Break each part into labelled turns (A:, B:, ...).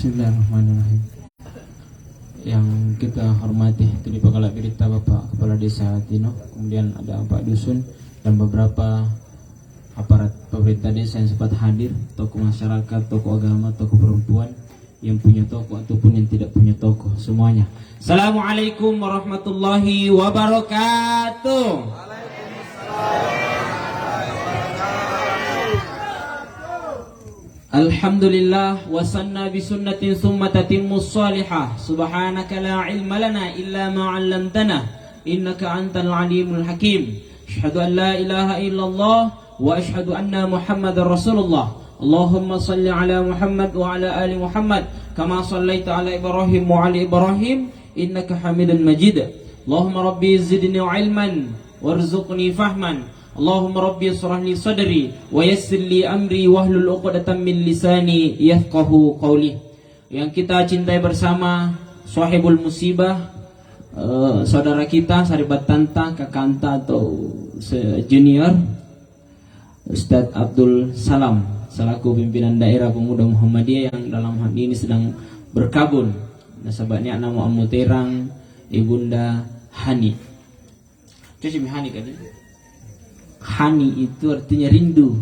A: Bismillahirrahmanirrahim. Yang kita hormati tadi Kepala Berita Bapak Kepala Desa Tino, kemudian ada Pak Dusun dan beberapa aparat pemerintah desa yang sempat hadir, tokoh masyarakat, tokoh agama, tokoh perempuan yang punya toko ataupun yang tidak punya toko, semuanya. Assalamualaikum warahmatullahi wabarakatuh. Alhamdulillah wa sanna bi sunnatin thumma tatimmu salihah. Subhanaka la ilma lana illa ma 'allamtana innaka antal alimul hakim. Asyhadu an la ilaha illallah wa asyhadu anna Muhammadar Rasulullah. Allahumma salli ala Muhammad wa ala ali Muhammad kama sallaita ala Ibrahim wa ala Ibrahim innaka Hamidun Majid. Allahumma rabbi zidni ilman warzuqni fahman. Allahumma rabbi israh li sadri wa yassir li amri wahlul 'uqdatam min lisani yafqahu qawli. Yang kita cintai bersama sahibul musibah, saudara kita Saribat Tanta, Kakanta atau junior Ustadz Abdul Salam selaku pimpinan daerah pemuda Muhammadiyah yang dalam hal ini sedang berkabun. Nasabahnya nama Amu Terang, Ibunda Hani. Cuci Hani kan? Hani itu artinya rindu.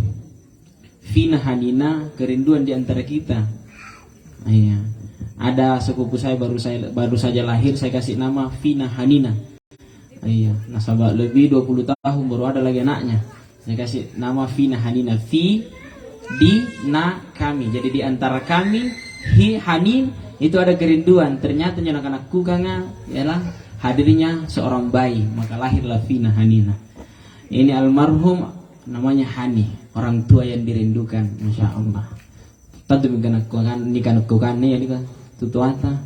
A: Fina hanina, kerinduan di antara kita. Iya. Ada sepupu saya baru saja lahir, saya kasih nama Fina Hanina. Iya, nasabah lebih 20 tahun baru ada lagi anaknya. Saya kasih nama Fina Hanina. Fi di na kami. Jadi di antara kami hi hanin itu ada kerinduan. Ternyata anak-anakku kanga ialah hadirnya seorang bayi, maka lahirlah Fina Hanina. Ini almarhum namanya Hani, orang tua yang dirindukan, masya Allah. Tentu nikah kan ya nikah tutuata,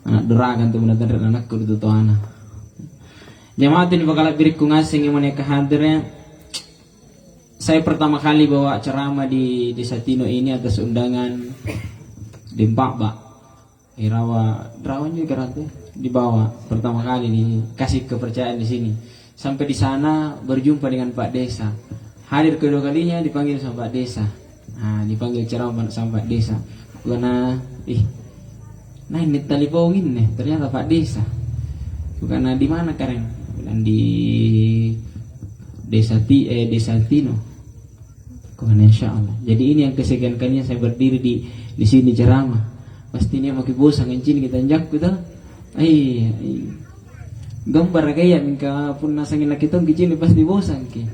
A: anak derakan tuh benar anakku tutuana. Jamaah ini bakal beriku ngasing yang mana kehadirnya. Saya pertama kali bawa ceramah di Desa Tino ini atas undangan di Mbak Irawan juga rata dibawa pertama kali dikasih kepercayaan di sini. Sampai di sana berjumpa dengan Pak Desa. Hadir kedua kalinya dipanggil sama Pak Desa. Nah, dipanggil ceramah sama Pak Desa. Karena nah ini talipongin nih, ternyata Pak Desa. Karena di mana karen? Dan di Desa Tino. Karena insya Allah. Jadi ini yang kesekian kalinya saya berdiri di sini ceramah. Pasti ini makin bosan ngancin kita njak kita. Gambar kaya minka pun nasangin kita kecil pasti bosan ki.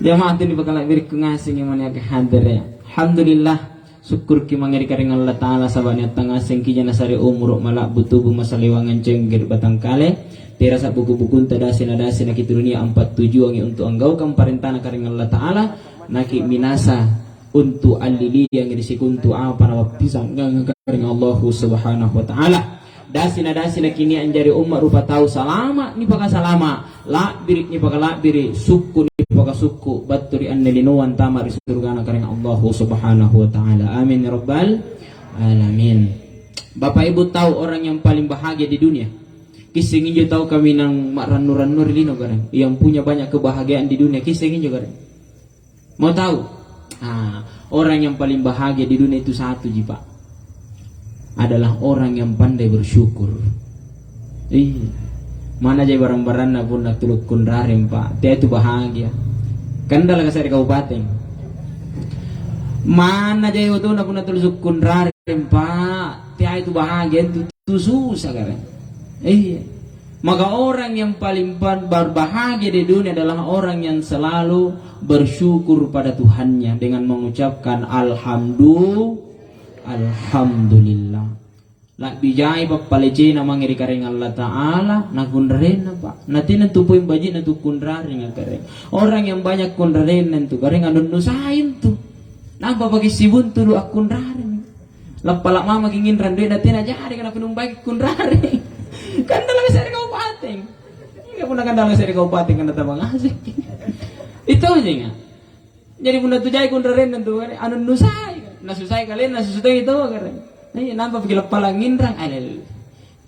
A: Jamaah ini bakal beriku ngasing yang mana hadir ya. Alhamdulillah syukur ki mangeri karing Allah Taala sabanya tangasing ki jana sari umur malak butuh masaliwangan cengger batang kale. Terasa buku-buku tadasin ki dunia 47 wangi untuk anggaukan parentana karing Allah Taala naki minasa untuk alili yang disikuntu apa nama pisang karing Allah Subhanahu wa taala. Dasina kini anjari umat rupa tahu salama ni paka salama la biri ni paka la biri suku ni paka suku baturi annalinuan tamar surga karing Allah Subhanahu wa taala. Amin ya rabbal alamin. Bapak Ibu tahu orang yang paling bahagia di dunia? Kisingin juga tahu kami nang ranur lino gareng yang punya banyak kebahagiaan di dunia. Kisingin juga gareng. Mau tahu? Orang yang paling bahagia di dunia itu satu Pak. Adalah orang yang pandai bersyukur. Mana aja barang-barang nak pun nak tuluk kunrarim Pak. Dia itu bahagia. Kan dalam kasar kabupaten. Mana aja itu nak pun nak tuluk kunrarim Pak. Dia itu bahagia itu susah kan. Maka orang yang paling berbahagia di dunia adalah orang yang selalu bersyukur pada Tuhannya dengan mengucapkan Alhamdulillah. Lak bijai pak palece nama ngiri karing Allah Taala nakundraren Pak. Nanti nentu poin baji nentu kundraring karing. Orang yang banyak kundraren nentu karing anu nusain tu. Napa bagi sibun tu lu akundraring. Lapalak mama kingin randu nanti aja hari kana penung bagi kundraring. Kan dalam seri kabupaten. Enggak pernah kan dalam seri kabupaten kan tabang asik. Itu aja enggak. Jadi bunda tu jai kundraren nentu karing anu nusai. Nasusai kalian nasusai itu kan. Nih nampak begila palangin rang alel.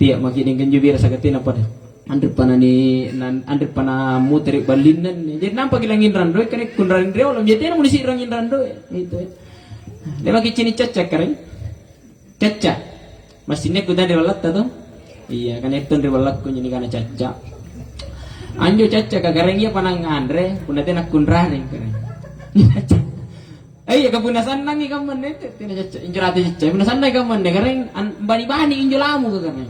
A: Tiap makin dengan jubir sakatin apa dah. Andre pana muter balinan. Jadi nampak gilangin rando kan kundrarin dia orang jadi mau disirangin rando itu. Dia makin cini cecak kan. Caca. Masih ku tadi walat tuh. Iya, kan itu riwalat ku jadi kana caca. Anjo caca kagareng iya panangandre, punate nakunraring kare. Iya kapunasan nangi kaman deh, tina caca injurate caca. Punasan nangi kaman deh, kareng bani-bani injolamu ka kare.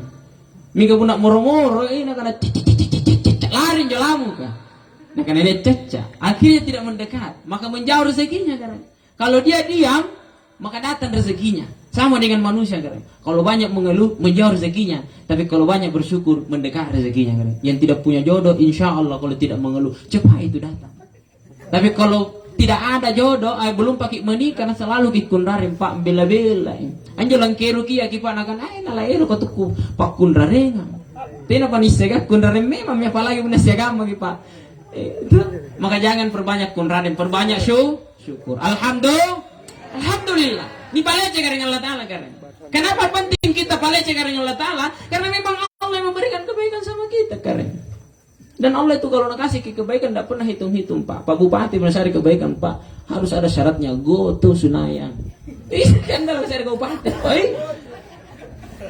A: Mika punak moro-moro, ina kana lari injolamu ka. Nah karena dia caca, akhirnya tidak mendekat, maka menjauh rezekinya kare. Kalau dia diam, maka datang rezekinya. Sama dengan manusia kare. Kalau banyak mengeluh, menjauh rezekinya. Tapi kalau banyak bersyukur, mendekat rezekinya kare. Yang tidak punya jodoh, insya Allah kalau tidak mengeluh, cepat itu datang. Tapi kalau tidak ada jodoh, belum pakai menikah, selalu kikunrarin pak bela-bela. Anjo lang keru kia kipanakan, nalaero katuku pak kunrarenga. Tina panisega kunrarin memang me apalagi menasiagama pak. Maka jangan perbanyak kunrarin, perbanyak syukur. Alhamdulillah. Ini palece karena Allah Ta'ala karena. Kenapa penting kita palece karena Allah Ta'ala? Karena memang Allah yang memberikan kebaikan sama kita karena. Dan Allah itu kalau nakasih kebaikan tidak pernah hitung-hitung pak. Pak Bupati mencari kebaikan pak, harus ada syaratnya. Go to Sunayan. Kan dalam mencari Bupati.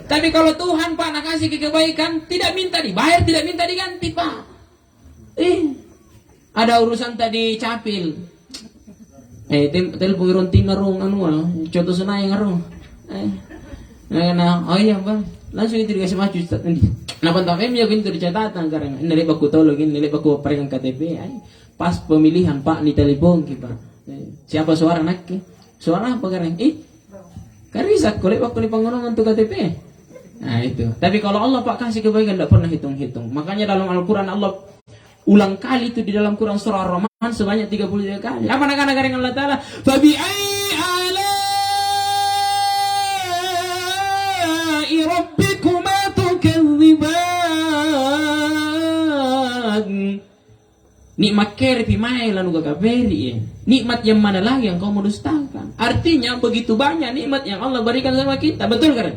A: Tapi kalau Tuhan pak nakasih kebaikan, tidak minta dibayar, tidak minta diganti pak. Ada urusan tadi capil. Telepon ronti marung contoh Sunayan ngarung. Oh iya pak, langsung itu dikasih maju nanti. Nah pantai kami yakin itu dicatatan karena nilai baku tolongin, nilai baku peregang KTP. Pas pemilihan pak di telepon kita. Siapa suara nak? Suara apa karena? Karisa kolek waktu di penggunaan untuk KTP. Nah itu. Tapi kalau Allah pak kasih kebaikan tidak pernah hitung-hitung. Makanya dalam Al-Quran Allah ulang kali itu di dalam Quran surah Ar-Rahman sebanyak 33 kali. Apa nak dengan Allah Taala? Rabbikuma tukadziban. Nikmat kerpi mai lalu kakaberi. Nikmat yang mana lagi yang kau mendustakan? Artinya begitu banyak nikmat yang Allah berikan sama kita. Betul kan?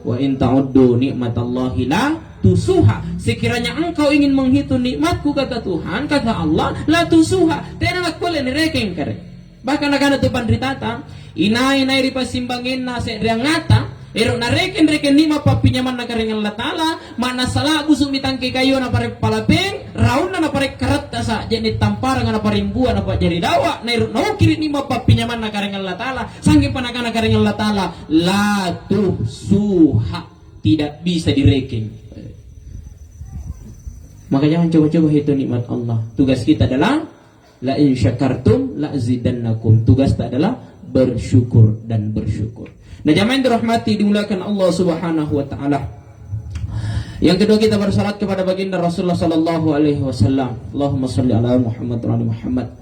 A: Wa in ta'uddu nikmatallahi la tusuha. Sekiranya engkau ingin menghitung nikmatku kata Tuhan, kata Allah, la tusuha. Tidak boleh direkeng kare. Bahkan akan itu pandritata, inai ripasimbangin na sedangata. Ero na reken ni mapapinyaman na karengan Allah Ta'ala, mana salah busuk mitangke kayo na pare palapeng, raun na pare karat sa jenit tampar na pare buah na pa jadi dawa, na ero na ukiri ni mapapinyaman na karengan Allah Ta'ala, sangking panakan na karengan Allah Ta'ala, la tusuha, tidak bisa direken. Maka jangan coba-coba hitung nikmat Allah. Tugas kita adalah la in syakartum la azidannakum. Tugas kita adalah bersyukur dan bersyukur. Nah, jamaah yang dirahmati dimuliakan Allah Subhanahu wa taala. Yang kedua kita bersalat kepada baginda Rasulullah sallallahu alaihi wasallam. Allahumma shalli ala Muhammad wa ali Muhammad.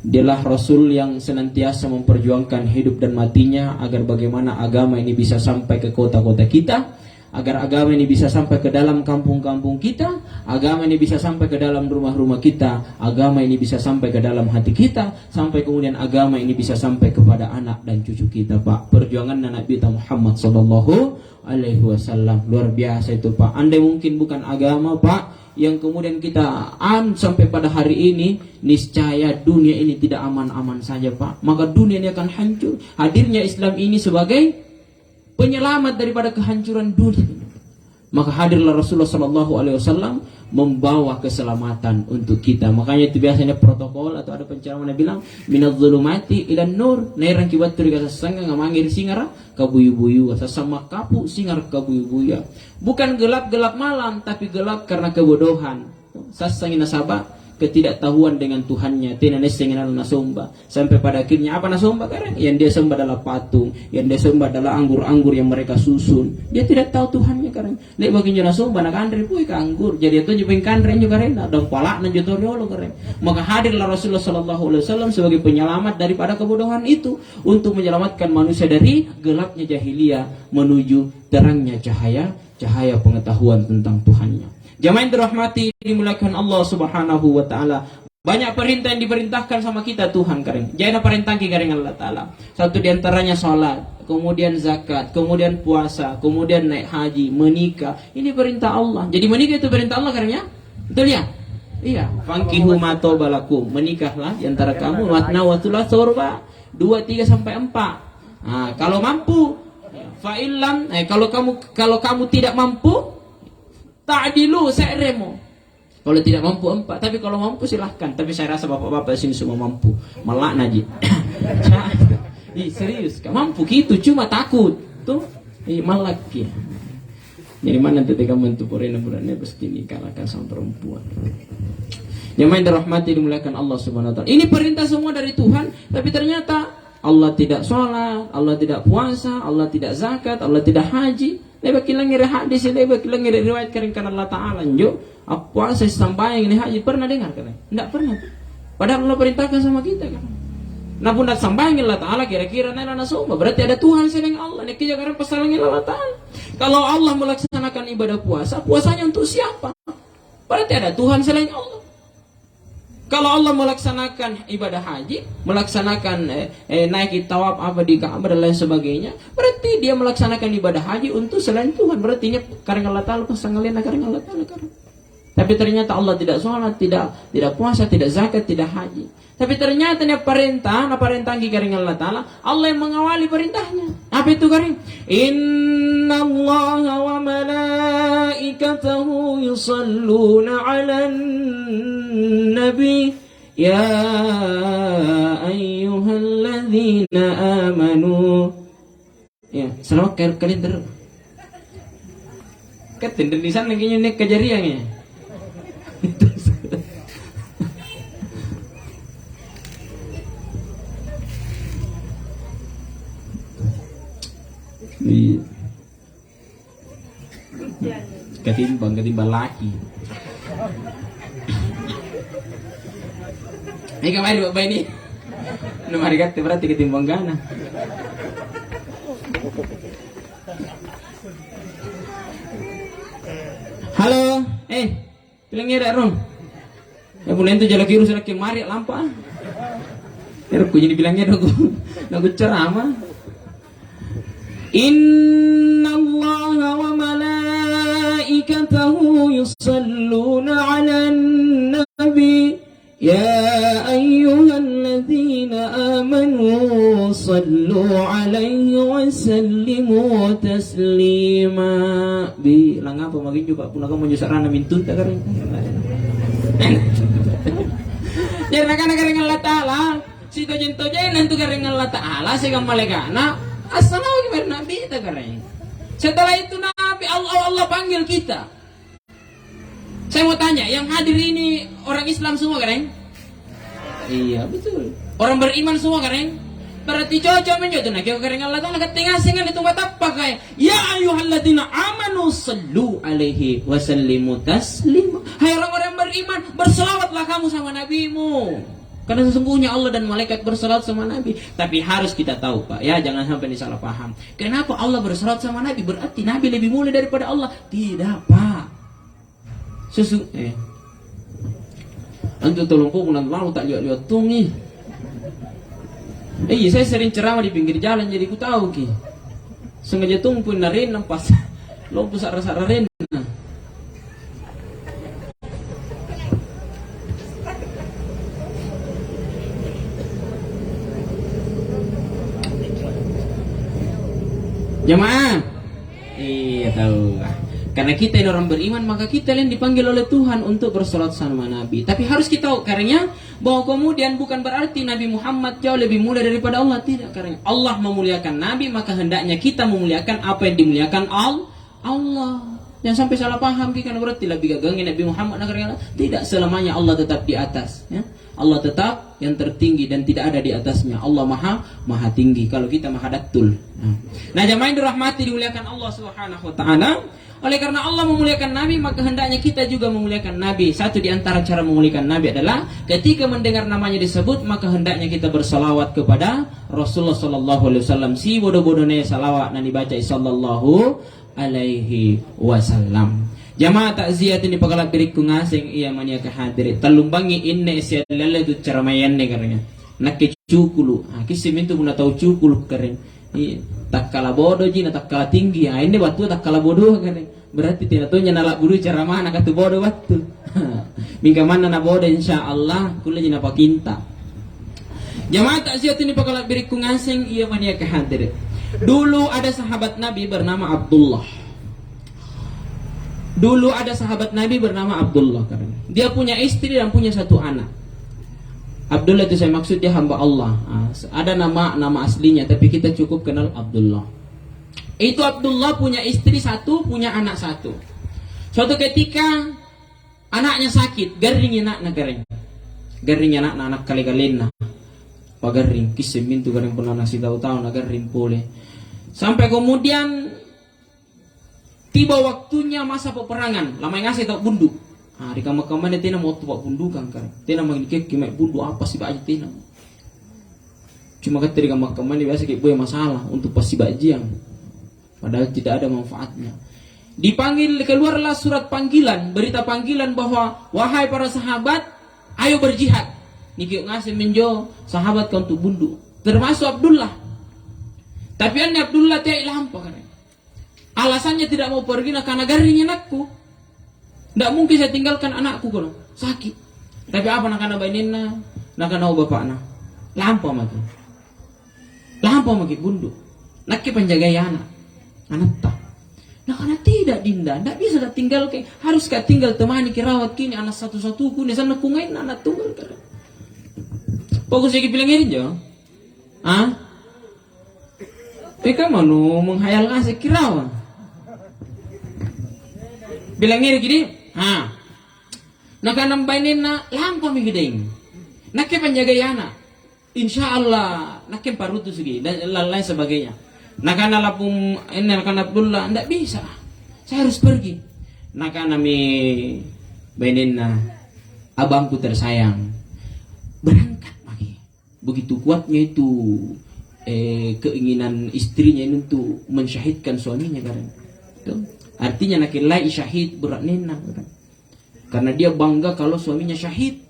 A: Dialah Rasul yang senantiasa memperjuangkan hidup dan matinya agar bagaimana agama ini bisa sampai ke kota-kota kita, agar agama ini bisa sampai ke dalam kampung-kampung kita, agama ini bisa sampai ke dalam rumah-rumah kita, agama ini bisa sampai ke dalam hati kita, sampai kemudian agama ini bisa sampai kepada anak dan cucu kita, Pak. Perjuangan Nabi kita Muhammad sallallahu alaihi wasallam luar biasa itu, Pak. Andai mungkin bukan agama, Pak, yang kemudian kita sampai pada hari ini, niscaya dunia ini tidak aman-aman saja, Pak. Maka dunia ini akan hancur. Hadirnya Islam ini sebagai penyelamat daripada kehancuran dunia. Maka hadirlah Rasulullah SAW membawa keselamatan untuk kita. Makanya itu biasanya protokol atau ada pencerahan yang bilang minadz zulumati ilan nur. Nairang kibat turi kasa sangga ngamangir singara kabuyu-buyu sasama kapu singar kabuyu-buyu. Bukan gelap-gelap malam, tapi gelap karena kebodohan. Sasangin nasabah ketidaktahuan dengan Tuhannya, nasomba, sampai pada akhirnya apa nasomba karena yang dia sembah adalah patung, yang dia sembah adalah anggur-anggur yang mereka susun. Dia tidak tahu Tuhannya karena lek baginya nasomba nak andre pui ke anggur, jadi itu nyepeng kandre juga karena dan pala nan jotoriolo karena. Maka hadirlah Rasulullah sallallahu alaihi wasallam sebagai penyelamat daripada kebodohan itu untuk menyelamatkan manusia dari gelapnya jahiliyah menuju terangnya cahaya pengetahuan tentang Tuhannya. Jamaah yang dirahmati dimuliakan Allah Subhanahu wa taala. Banyak perintah yang diperintahkan sama kita Tuhan kareng. Jangan perintah kareng Allah taala. Satu di antaranya salat, kemudian zakat, kemudian puasa, kemudian naik haji, menikah. Ini perintah Allah. Jadi menikah itu perintah Allah kareng ya? Betul ya? Iya, fankihu ma tobalakum. Menikahlah di antara kamu matna wa thulatha 2, 3 sampai 4. Nah, kalau mampu Fa'ilam, kalau kamu tidak mampu, ta'dilu se'remo. Kalau tidak mampu 4, tapi kalau mampu silahkan. Tapi saya rasa bapak-bapak sini semua mampu. Melakna ji. Serius, mampu gitu, cuma takut. Tuh, malak ya. Jadi mana ketika mentupurina bulannya pasti dikalahkan sama perempuan. Yang main dirahmati dimuliakan Allah Subhanahu wa taala. Ini perintah semua dari Tuhan, tapi ternyata Allah tidak sholat, Allah tidak puasa, Allah tidak zakat, Allah tidak haji. Leba kilang ngiri hadis, leba kilang ngiri riwayat karena Allah Ta'ala. Jo, puasa sampai ini haji pernah dengar kan? Tidak pernah. Padahal Allah perintahkan sama kita kan. Nah pun nak sampai Allah Ta'ala kira-kira nana nasumma. Berarti ada Tuhan selain Allah. Nek jangan pasalnya Allah Ta'ala. Kalau Allah melaksanakan ibadah puasa, puasanya untuk siapa? Berarti ada Tuhan selain Allah. Kalau Allah melaksanakan ibadah haji, melaksanakan naik tawaf apa di Ka'bah dan lain sebagainya, berarti dia melaksanakan ibadah haji untuk selain Tuhan. Berarti ini karena Allah Ta'ala pasangan karena Allah Ta'ala. Tapi ternyata Allah tidak sholat, tidak puasa, tidak zakat, tidak haji. Tapi ternyata ini perintah karena Allah Ta'ala, Allah yang mengawali perintahnya. Apa itu karena? Inna Allah wa malaikatahu yusalluna ala nabi ya ayyuhalladzina amanu. Ya, selamat kalian terus. Katen di sana kayaknya nek kejariannya. Ketimbang laki. Ini kemarin bapak ini nomor kata berarti ketimbang gana. Halo, bilang ngira rong. Ya bulan itu jalan kiri sudah kemari lampa. Ya aku jadi bilangnya dong, aku ceramah. Inna Allah wa malaikatahu yusalluna ala nabi ya ayyuhalladzina amanu sallu alaihi wa sallimu taslima. Bilang apa magin juga pun aku menyusarana mintun tak kering. Jadi nak Allah Ta'ala si tojen nanti kering Allah Ta'ala si kamalekana asal gimana Nabi kita keren. Setelah itu Nabi Allah panggil kita. Saya mau tanya, yang hadir ini orang Islam semua keren? Iya betul. Orang beriman semua keren? Berarti cocok menjadi nak keren Allah Taala ketinggal singan itu mata pakai. Ya ayyuhalladzina amanu sallu alaihi wasallimu taslima. Hai orang-orang beriman, berselawatlah kamu sama nabimu. Karena sesungguhnya Allah dan malaikat bersalat sama Nabi. Tapi harus kita tahu Pak, ya jangan sampai disalah paham. Kenapa Allah bersalat sama Nabi? Berarti Nabi lebih mulia daripada Allah? Tidak Pak. Antum tolong pun lalu tak lihat tungi. Saya sering ceramah di pinggir jalan jadi ku tahu ki. Sengaja tungguin narin nampas. Lompu sarah-sararin. Jemaah, iya tahu. Karena kita ini orang beriman, maka kita yang dipanggil oleh Tuhan untuk bersolat sama Nabi. Tapi harus kita tahu karena bahwa kemudian bukan berarti Nabi Muhammad jauh lebih mulia daripada Allah. Tidak, karena Allah memuliakan Nabi, maka hendaknya kita memuliakan apa yang dimuliakan Allah. Jangan sampai salah paham, karena berarti lebih gagangin Nabi Muhammad. Tidak, selamanya Allah tetap di atas. Ya? Allah tetap yang tertinggi dan tidak ada di atasnya. Allah maha tinggi. Kalau kita maha datul. Nah, jamaah yang dirahmati dimuliakan Allah Subhanahu wa taala. Oleh karena Allah memuliakan Nabi, maka hendaknya kita juga memuliakan Nabi. Satu di antara cara memuliakan Nabi adalah ketika mendengar namanya disebut, maka hendaknya kita bersalawat kepada Rasulullah sallallahu alaihi wasallam. Si bodoh-bodohnya salawat nan dibaca sallallahu alaihi wasallam. Jamaah takziah ini pagalat beriku ngasing iya mania kehadir. Talumbangi inne sia lele tu ceramayan ne karena. Nak cukulu. Kisim itu pun tahu cukulu keren. Tak kalah bodoh jina tak kalah tinggi. Ini batu tak kalah bodoh keren. Berarti tidak tahu nyala buru cara mana katu bodoh batu. Mingga mana na bodoh insyaallah kula jina pakinta. Jamaah takziah ini pagalat beriku ngasing iya mania kehadir. Dulu ada sahabat Nabi bernama Abdullah. Dulu ada sahabat Nabi bernama Abdullah. Dia punya istri dan punya satu anak. Abdullah itu saya maksud dia hamba Allah. Ada nama aslinya, tapi kita cukup kenal Abdullah. Itu Abdullah punya istri satu, punya anak satu. Suatu ketika anaknya sakit, garing anak garing. Garing anak kali-kalina. Pagaring kisemin tu garing pernah nasi tahu-tahu garing boleh. Sampai kemudian tiba waktunya masa peperangan. Lama ngasih tak bundu. Di kamar-kamar dia mau tupak bundukan kan. Dia nama ini kimek bundu apa sih baji tina. Cuma kata di kamar-kamar dia biasa kayak boleh masalah untuk pasti bajian. Padahal tidak ada manfaatnya. Dipanggil, keluarlah surat panggilan, berita panggilan bahwa wahai para sahabat, ayo berjihad. Niki ngasih menjo sahabat kau untuk bundu. Termasuk Abdullah. Tapi ane Abdullah tidak ilampa kan. Alasannya tidak mau pergi karena garing anakku. Tidak mungkin saya tinggalkan anakku kalau sakit. Tapi apa nak kana bainina, nak kana bapakna. Lampa maki. Lampa maki bundu. Nak penjaga anak. Anak tak. Nah karena tidak dinda, tidak bisa tak tinggal ke, harus kak tinggal temani kirawat kini anak satu-satu ku ni sana kungain anak tunggal kan. Fokus lagi bilang ini jo, mereka mau menghayal ngasih kirawat. Bilang ini gini, nak nambahin na lampu migideng, nak penjaga anak, insya Allah nak parutu segi dan lain sebagainya. Nakana lapung ini nakana Abdullah ndak bisa. Saya harus pergi. Nakana mi benina abangku tersayang. Berangkat lagi. Begitu kuatnya itu keinginan istrinya ini untuk mensyahidkan suaminya kan. Artinya nakilai syahid berat nena kan. Karena dia bangga kalau suaminya syahid.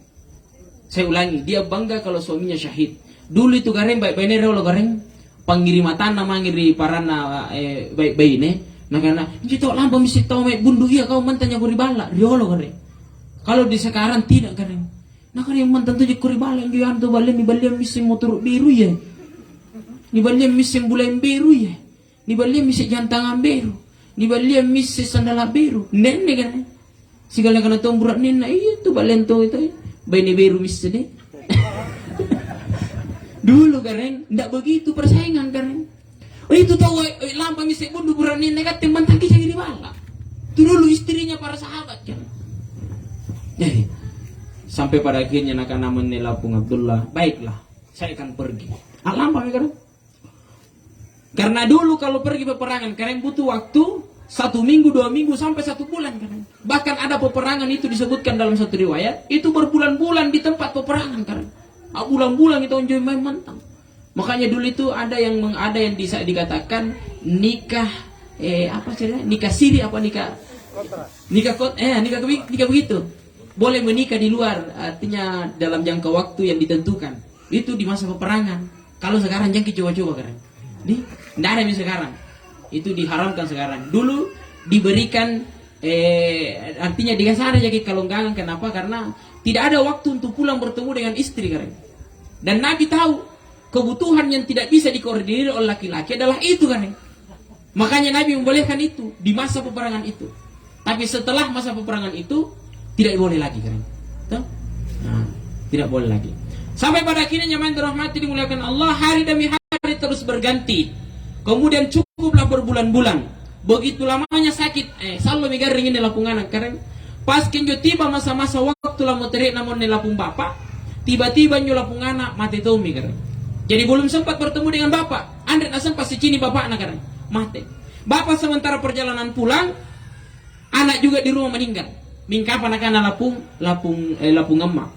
A: Saya ulangi, dia bangga kalau suaminya syahid. Dulu itu gareng baik-baik lo gareng panggirimatan nama ngiri parana baik-baik ini. Nah karena itu lampu mesti tahu mek bundu iya kau mantannya kuri bala riolo kare. Kalau di sekarang tidak kare. Nah kare mantan tu kuri bala yang antu balen ni balen mesti motor biru ya. Ni balen mesti bulan biru ya. Ni balen mesti jantangan biru. Ni balen mesti sandala biru. Nenne kan. Sigala kana tong burak nena itu balen tu itu. Baini biru mesti ni. Dulu kareng, tidak begitu persaingan kareng. Oh itu tahu lampa misi bundu berani negatif mantan kisah di bala. Itu dulu istrinya para sahabat kan. Jadi sampai pada akhirnya nak namanya Lapung Abdullah, baiklah, saya akan pergi. Lampa kareng. Karena dulu kalau pergi peperangan kareng butuh waktu 1 minggu, 2 minggu sampai 1 bulan kareng. Bahkan ada peperangan itu disebutkan dalam satu riwayat, itu berbulan-bulan di tempat peperangan kareng. Bulan-bulan kita enjoy main mantang. Makanya dulu itu ada yang bisa dikatakan nikah apa sih nikah siri apa nikah nikah begitu. Boleh menikah di luar, artinya dalam jangka waktu yang ditentukan. Itu di masa peperangan. Kalau sekarang jangan coba-coba kan. Tidak ada yang sekarang. Itu diharamkan sekarang. Dulu diberikan artinya dikasih aja kalau enggak. Kenapa? Karena tidak ada waktu untuk pulang bertemu dengan istri kan. Dan Nabi tahu kebutuhan yang tidak bisa dikoordinir oleh laki-laki adalah itu kan. Makanya Nabi membolehkan itu di masa peperangan itu. Tapi setelah masa peperangan itu tidak boleh lagi kan. Nah, tidak boleh lagi. Sampai pada akhirnya nyaman dirahmati dimuliakan Allah, hari demi hari terus berganti. Kemudian cukuplah berbulan-bulan. Begitu lamanya sakit, selalu migaring ini lapungan karena pas kenjo tiba masa-masa waktu lah mau terik namun nelapung bapak, tiba-tiba nyo lapung anak mati tumi karena. Jadi belum sempat bertemu dengan bapak. Andre nak sempat secini bapak nak karena mati. Bapak sementara perjalanan pulang, anak juga di rumah meninggal. Mingkapa nak anak lapung emak.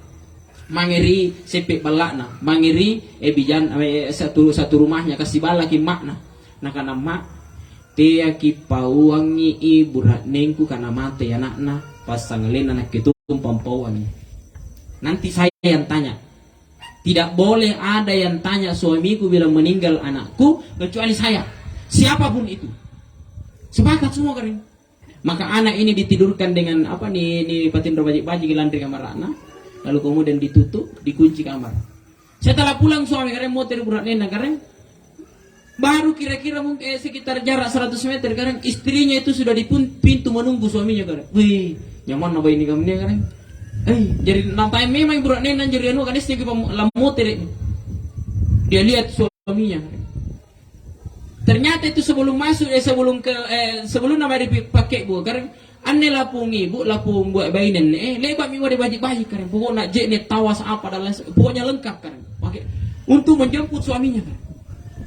A: Mangiri sepek balakna, mangiri bijan satu rumahnya kasih balaki makna. Nak anak mak tia ki pauangi ibu ratnengku karena mati anakna pasang lena anak itu pampauannya. Nanti saya yang tanya. Tidak boleh ada yang tanya suamiku bila meninggal anakku kecuali saya. Siapapun itu. Sepakat semua kering. Maka anak ini ditidurkan dengan apa nih patindro bajik-bajik landri kamar anak. Lalu kemudian ditutup, dikunci kamar. Setelah pulang suami karen motor burak nena karen Baru kira-kira mungkin sekitar jarak 100 meter karena istrinya itu sudah di pintu menunggu suaminya karena. Wih, nyaman apa ini kamu nih karena. Jadi nampai memang burak nenan jadi anu kan istri lamut dia lihat suaminya. Ternyata itu sebelum masuk sebelum nama dipakai bu karena aneh lapung ibu lapung buat bayi nenek lebat mi wade baji karena pokoknya je ne tawas apa dan pokoknya lengkap karena pakai untuk menjemput suaminya kan.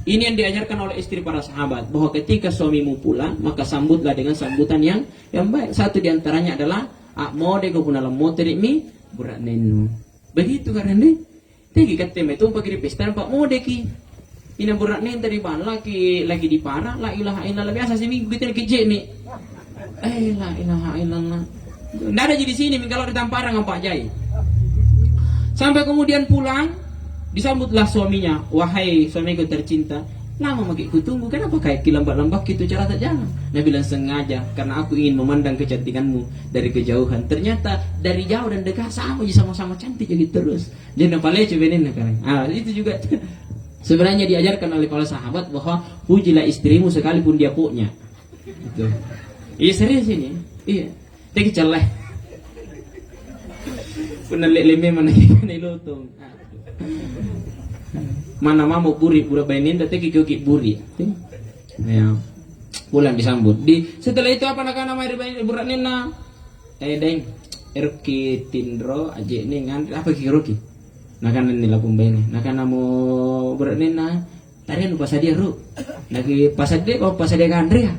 A: Ini yang diajarkan oleh istri para sahabat bahwa ketika suamimu pulang maka sambutlah dengan sambutan yang baik. Satu diantaranya adalah mode ko punalam moteri mi burak nenu. Begitu karena nih. Tegi katanya itu pakai di pesta pak mode ki. Ini burak nen tadi ban lagi di parah la ilaha illallah biasa sih minggu kita kece nih. La ilaha illallah. Nggak ada di sini kalau di Tampara dengan Pak Jai. Sampai kemudian pulang disambutlah suaminya, wahai suamiku tercinta, lama makin kutunggu, kenapa kayak lambat-lambat gitu cara tak jalan? Dia bilang sengaja, karena aku ingin memandang kecantikanmu dari kejauhan. Ternyata dari jauh dan dekat sama sama-sama cantik jadi terus. Dia nampak leceh benar kan? Itu juga sebenarnya diajarkan oleh para sahabat bahwa pujilah istrimu sekalipun dia punya. Itu. Iya serius ini. Iya. Tapi celah. Pernah lele mana ikan ilotong. Mana mau buri pura bainin tapi kiki buri ya pulang disambut setelah itu apa nak nama air burak nena deng erki tindro aje nih ngan apa kiki nakan nila pumbaini nakan namo burak nena tarian pasadia ru lagi pasadia pasadia Andrea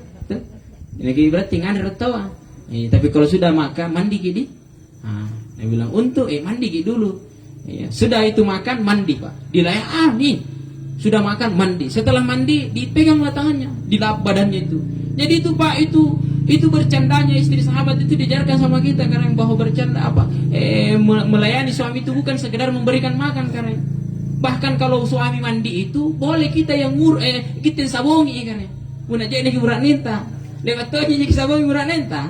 A: lagi berarti ngandre tawa tapi kalau sudah makan mandi gini dia bilang untuk mandi gini dulu. Ya, sudah itu makan mandi pak, dilayak nih sudah makan mandi. Setelah mandi dipeganglah tangannya, dilap badannya itu. Jadi itu pak itu bercandanya istri sahabat itu diajarkan sama kita karena bahwa bercanda apa melayani suami itu bukan sekedar memberikan makan karena bahkan kalau suami mandi itu boleh kita yang kita sabongi karena punya jadi burak nenta lewat tuh jadi sabongi burak nenta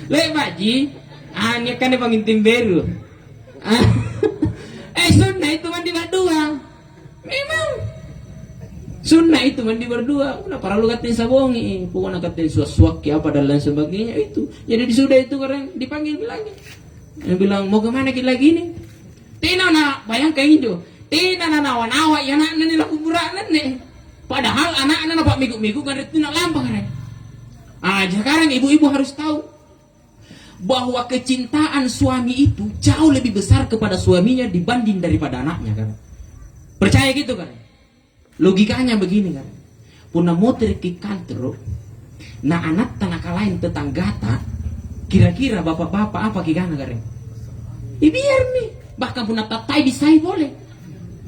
A: lewat ji ini kan dipanggil baru. Sunnah itu mandi berdua. Memang sunnah itu mandi berdua. Udah para lu katain sabongi, pokoknya katain suak-suak apa dan lain sebagainya itu. Jadi sudah itu karena dipanggil bilangnya. Dia bilang mau kemana kita lagi nih? Tina nak bayangkan itu. Tina nawan awak ya nak nani laku burak nih. Padahal anak-anak pak migu-migu kan itu nak lampang kan. Sekarang ibu-ibu harus tahu bahwa kecintaan suami itu jauh lebih besar kepada suaminya dibanding daripada anaknya kan. Percaya gitu kan? Logikanya begini kan. Puna motor ke kantor, nah anak tanah lain tetanggata, kira-kira bapak-bapak apa kigana kan? Biar nih, bahkan puna tatai disai boleh.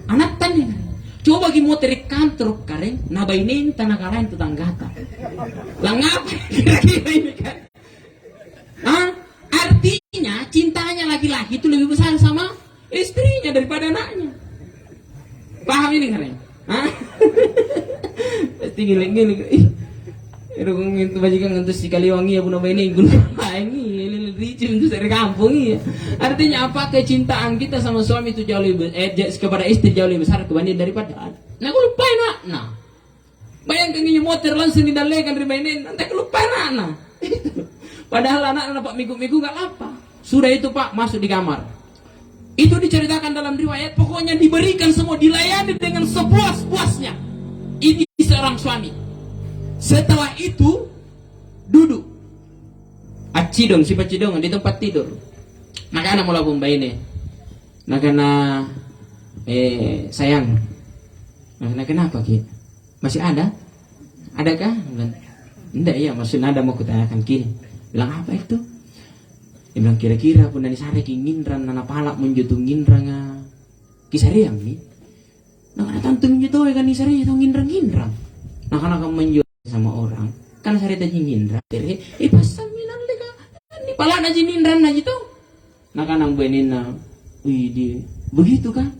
A: Anak tanya kan. Coba bagi motor ke kantor karen, nabainin tanah lain tetanggata. Lah ngapa kira-kira ini kan? Artinya cintanya laki-laki itu lebih besar sama istrinya daripada anaknya. Paham ini kan? Pasti giling-giling. Erong itu bajikan ngantus si Kaliwangi ya punya ini ini ricin itu dari kampung ya. Artinya apa kecintaan kita sama suami itu jauh lebih kepada istri jauh lebih besar kebanding daripada. Nah aku lupa nak. Bayangkan ini motor langsung didalekan rebainin nanti aku lupa nak. Padahal anak-anak pak migu-migu gak apa. Sudah itu pak masuk di kamar. Itu diceritakan dalam riwayat. Pokoknya diberikan semua, dilayani dengan sepuas-puasnya. Ini seorang suami. Setelah itu duduk. Acidong si pacidong di tempat tidur. Maka anak mulai bumbai ini. Nah karena sayang. Nah kenapa Ki? Masih ada? Adakah? Enggak ya, maksudnya ada mau kutanyakan kini. Bilang apa itu? Dia bilang kira-kira pun dari sare kingindran nana palak menjutung ngindrang kisare yang ni. Nah ada tantu menjutung kan kisare itu ngindrang. Nah karena kamu menjual sama orang, kan sare tadi ngindrang. Pas saminan leka ni palak naji ngindrang naji tu. Nah karena benina, wih begitu kan?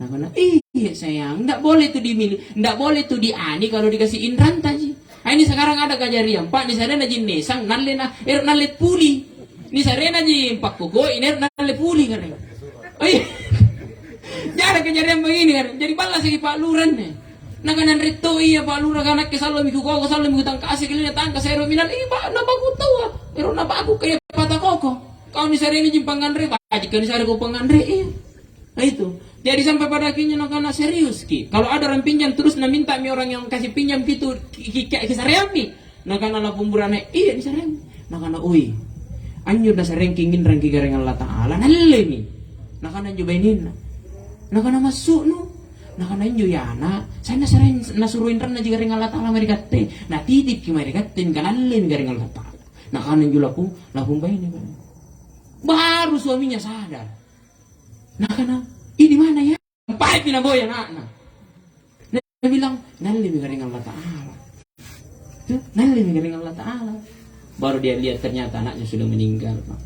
A: Nah karena iya sayang, ndak boleh tu dimilih, ndak boleh tu diani kalau dikasih indran tadi. Ini sekarang ada kejadian, Pak, di sana najin nesang, nalet puli. Di sana najin pak koko, ini nalet puli kan. Jadi kejadian begini kan. Jadi balas lagi Pak Luran nih.
B: Nakanan rito iya Pak Lura kanak ke salo miku koko salo miku tang kasih kalian tang kasih minan iba na bagu tawa pero na bagu kaya pata koko kau ni sari ini jimpangan re Pak jika ni sari ko pangandre iya. Nah itu. Jadi sampai pada akhirnya nakana serius ki. Kalau ada orang pinjam terus na minta mi orang yang kasih pinjam gitu kisareami. Nakana na pemburane iya di sareami. Nakana oi. Anjur na sarengkingin rangki gareng Allah Taala nalle mi. Nakana jubainin. Nakana masuk no. Nakana injo ya na. Saya nasuruin ran na gareng Allah Taala mereka teh. Na titip ki mereka teh kanalle gareng Allah Taala. Nakana injo lapung bayi ni. Baru suaminya sadar. Nakana ini mana ya? Pahit pinagoy anak. Dia bilang, nalli garing Allah Ta'ala. Nalli garing Allah Ta'ala. Baru dia lihat ternyata anaknya sudah meninggal. Pak.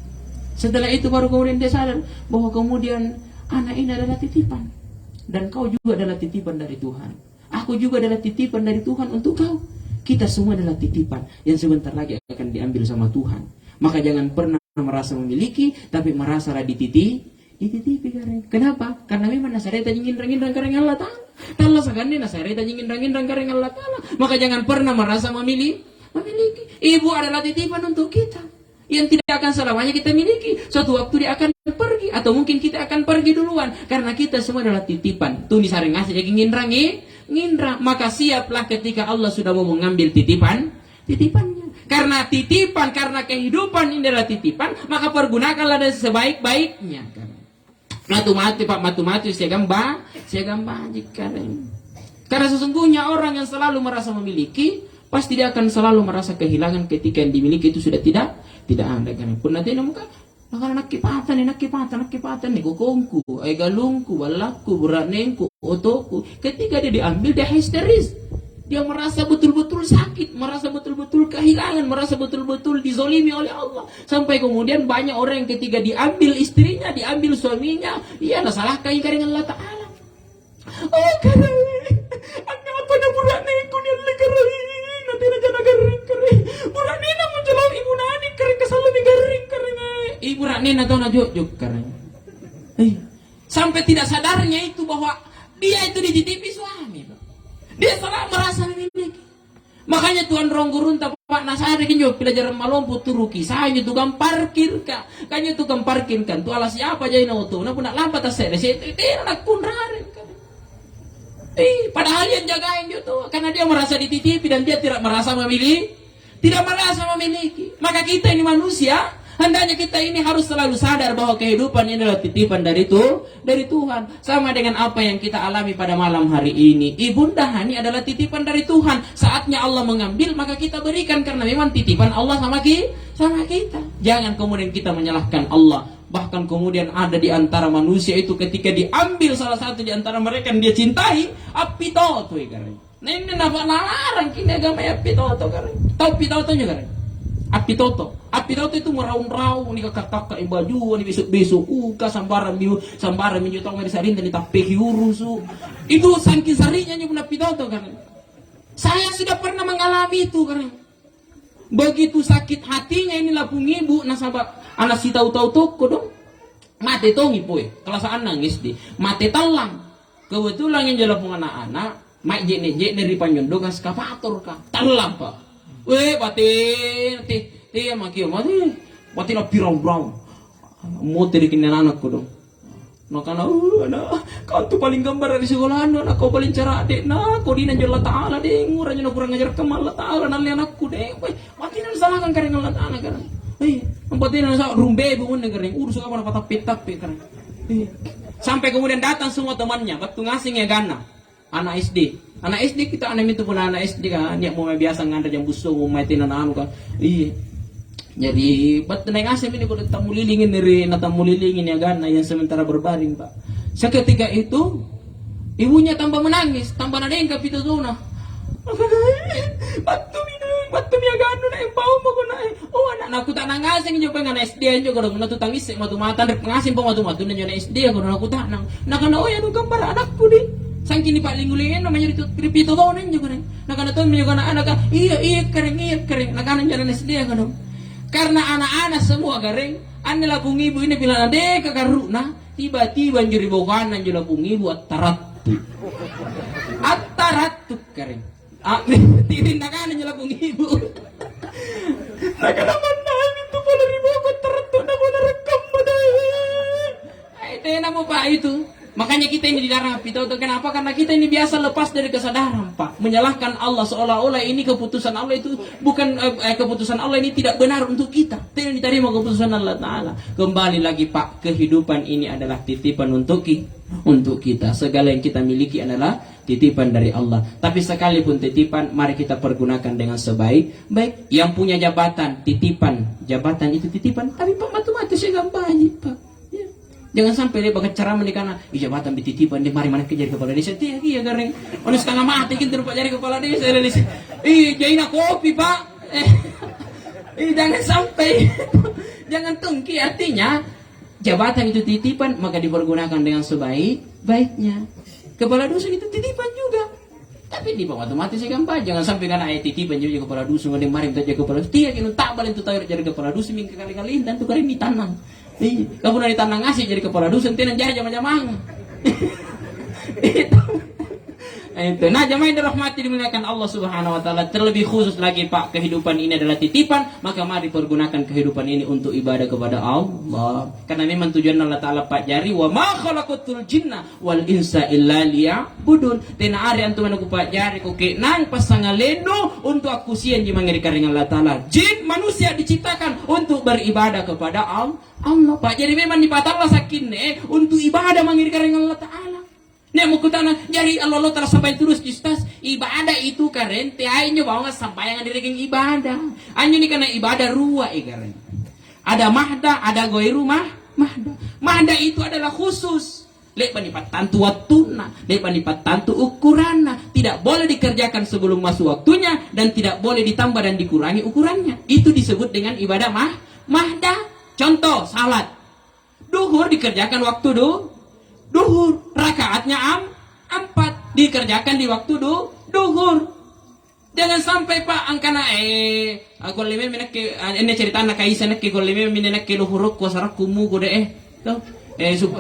B: Setelah itu baru kemudian dia sadar bahwa kemudian anak ini adalah titipan. Dan kau juga adalah titipan dari Tuhan. Aku juga adalah titipan dari Tuhan untuk kau. Kita semua adalah titipan yang sebentar lagi akan diambil sama Tuhan. Maka jangan pernah merasa memiliki, tapi merasalah dititipi kareng. Kenapa? Karena memang nasareta jingin-rangin kareng Allah Ta'ala. Tala sakande nasareta jingin-rangin kareng Allah Ta'ala. Maka jangan pernah merasa memiliki. Ibu adalah titipan untuk kita. Yang tidak akan selamanya kita miliki. Suatu waktu dia akan pergi. Atau mungkin kita akan pergi duluan. Karena kita semua adalah titipan. Tuh disareng ngasih ngindra. Maka siaplah ketika Allah sudah mau mengambil titipannya. Karena titipan, karena kehidupan ini adalah titipan, maka pergunakanlah dan sebaik-baiknya. Matu-mati Pak, matu-mati saya gambar jika karena sesungguhnya orang yang selalu merasa memiliki pasti dia akan selalu merasa kehilangan ketika yang dimiliki itu sudah tidak ada kan pun nanti muka nak kipatan nih kokongku ay galungku walakku beranengku otoku ketika dia diambil dia histeris. Dia merasa betul-betul sakit, merasa betul-betul kehilangan, merasa betul-betul dizolimi oleh Allah. Sampai kemudian banyak orang yang ketika diambil istrinya, diambil suaminya, ia nasalahkan karena Allah Ta'ala. Oh karena apa na burane ko ni lekarai, nanti na garing. Burane na muncul ibu nani garing kasalo ni garing. Ibu rane na tahu na jok garing. Sampai tidak sadarnya itu bahwa dia itu dititipi suami. Dia salah merasa memiliki. Makanya Tuhan ronggurun Pak nasari kinyo pelajaran malompo turuki. Saya tukang parkir ka. Kanya tukang parkir kan. Tu alas siapa jay na uto. Na punak lampat asere. Saya nak kunrarin kan. Padahal yang jagain dia tuh. Karena dia merasa dititipi dan dia tidak merasa memiliki. Tidak merasa memiliki. Maka kita ini manusia. Hendaknya kita ini harus selalu sadar bahwa kehidupan ini adalah titipan dari Tuhan. Sama dengan apa yang kita alami pada malam hari ini. Ibunda Hani adalah titipan dari Tuhan. Saatnya Allah mengambil, maka kita berikan. Karena memang titipan Allah sama kita. Jangan kemudian kita menyalahkan Allah. Bahkan kemudian ada di antara manusia itu ketika diambil salah satu di antara mereka yang dia cintai. Api toto. Nah ini napa larang kini agama api toto. Tahu api toto juga kan? Api toto itu meraung-raung ni kakak-kakak yang baju ni besok-besok sambaran minyo tong meri sarin dan ditapeki urusu. Itu saking sarinya nya pun api toto kan. Saya sudah pernah mengalami itu kan. Begitu sakit hatinya ini lapung ibu nasabak anak si tahu-tahu toko dong. Mate tongi poe, kelasaan nangis di. Mate talang. Kebetulan yang jalapung anak-anak, mak jek dari panjondo kan skavator ka. Talang Pak. Weh, batin, ti makio, batin na pirang-pirang. Mau terikin anakku dong. Nakana, kau tuh paling gambar dari sekolahan, kau paling cara dek, kau di nanjol Allah Ta'ala deh, ngurangnya na kurang ngajar kemal Allah Ta'ala, nali anakku deh, weh, batin na salahkan kareng Allah Ta'ala kareng. Batin na sa rumbe bungun na kareng, urus ka pa na patapit-tapit kareng. Sampai kemudian datang semua temannya, batu ngasing ya gana, anak SD. Anak SD kita anak itu pun anak SD kan, dia mau biasa ngandar jam busuk, mau maitin anak kan. Jadi bat naik asim ini kalau tamu lilingin dari tamu lilingin ya kan, yang sementara berbaring Pak. Seketika itu ibunya tambah menangis, tambah nadeng kapito zona. Batu mi agano na yang bau mo ko na. Oh anak aku tak nangasing nyo pengen SD nyo kalau natu tangis matu matan rek ngasim po matu na nyo na SD ako na aku tak nang. Nakana oh ano gambar anakku di. Sangkin ni Pak Linggulingin namanya itu kripito tonen juga nih. Nakana tuh juga anak iya kering. Nakana jalan SD kan. Karena anak-anak semua garing, ane lapung ibu ini bilang ade kakaruna, tiba-tiba njuri bokan njuri lapung ibu atarat. batuk kering. Titindakan niya lang kung ibu. Nagalaman namin ito pala rin ako. Tarato na mo narekam mo dahil. Ay, tena mo pa itu. Makanya kita ini dilarang itu. Kenapa? Karena kita ini biasa lepas dari kesadaran, Pak. Menyalahkan Allah seolah-olah ini keputusan Allah itu bukan keputusan Allah ini tidak benar untuk kita. Tidak diterima keputusan Allah Ta'ala. Kembali lagi, Pak, kehidupan ini adalah titipan untuk kita. Segala yang kita miliki adalah titipan dari Allah. Tapi sekalipun titipan, mari kita pergunakan dengan sebaik-baik. Yang punya jabatan, titipan. Jabatan itu titipan. Tapi Pak, matu-matu sih gampang, Pak. Jangan sampai dia bakal cara menikah jabatan dititipan di mari mana kejar kepala desa dia garing ono setengah mati gitu Pak jari kepala desa jaina kopi Pak jangan sampai jangan tungki, artinya jabatan itu titipan maka dipergunakan dengan sebaik-baiknya. Kepala dusun itu titipan juga, tapi di bawah otomatis gampang. Jangan sampai karena titipan jadi kepala dusun ada mari kita jaga kepala dusun dia kena tak balik itu tahu jadi kepala dusun minggu kali-kali dan tuh kali ditanam. Kamu dari tanah ngasih jadi kepala dusun tenan jaya jama-jamang. Itu. Nah, jamaah yang dirahmati dimuliakan Allah Subhanahu wa taala, terlebih khusus lagi Pak, kehidupan ini adalah titipan, maka mari pergunakan kehidupan ini untuk ibadah kepada Allah. Karena memang tujuan Allah Taala Pak jari wa ma khalaqatul jinna wal insa illa liya'budun. Tena ari antum aku Pak jari ko kenang pasangaleno untuk aku sian di mangeri karing Allah Taala. Jin manusia diciptakan untuk beribadah kepada Allah. Pak jadi memang dipatalla sakine untuk ibadah mangeri karing Allah Taala. Nih mau kutana jadi Allah telah sampai terus kistas ibadah itu karen te ainyo bawa sampai yang diregeng ibadah anyo ni karena ibadah ruwa karen ada mahda ada goiru mahda itu adalah khusus lek panipat tantu waktuna lek panipat tantu ukuranna tidak boleh dikerjakan sebelum masuk waktunya dan tidak boleh ditambah dan dikurangi ukurannya. Itu disebut dengan ibadah mahda. Contoh salat duhur dikerjakan waktu duhur, rakaatnya 4 dikerjakan di waktu duhur. Jangan sampai Pak angkana aku leme menak ke ini cerita anak kaisa nak ke leme menak ke luhur ko sarak kumu ko de to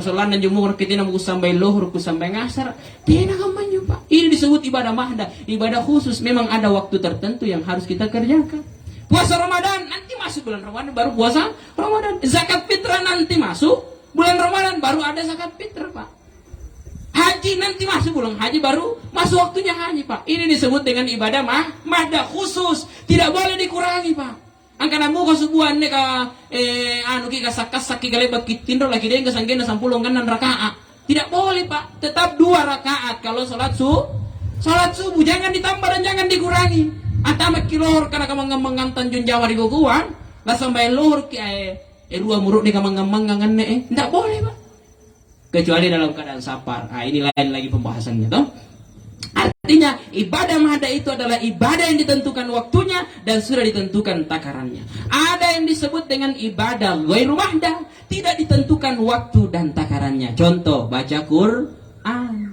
B: solan dan jumur kita nak sampai luhur ku sampai ngasar dia nak kamanyo Pak. Ini disebut ibadah mahda, ibadah khusus. Memang ada waktu tertentu yang harus kita kerjakan. Puasa Ramadan nanti masuk bulan Ramadan baru puasa Ramadan. Zakat fitrah nanti masuk bulan Ramadan baru ada zakat fitrah Pak. Haji nanti masuk bulan haji baru masuk waktunya haji Pak. Ini disebut dengan ibadah mahda khusus, tidak boleh dikurangi Pak. Angkana mo ko subuhan ne ka ki kasak-kasak ki galebak kitindro lagi dia kasanggena 10 kanan rakaat. Tidak boleh Pak, tetap 2 rakaat kalau salat subuh jangan ditambah dan jangan dikurangi. Atama kilor karena kamang-mangan Tanjung Jawa di Gogoan, la sampai lor ki rua muruk di kamang-mangan tidak boleh Pak. Kecuali dalam keadaan sapar. Ini lain lagi pembahasannya toh. Artinya ibadah mahda itu adalah ibadah yang ditentukan waktunya dan sudah ditentukan takarannya. Ada yang disebut dengan ibadah ghairu mahda, tidak ditentukan waktu dan takarannya. Contoh baca Quran.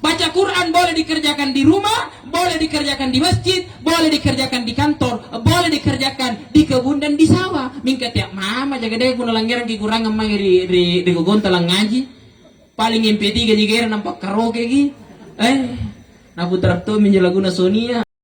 B: Baca Quran boleh dikerjakan di rumah, boleh dikerjakan di masjid, boleh dikerjakan di kantor, boleh dikerjakan di kebun dan di sawah. Mingkat tiap mama jaga deh guna langgaran ki kurang emang di gogontalang ngaji. Paling MP3 jigera nampak karaoke ki. Nah putar tuh menjelaguna Sonia.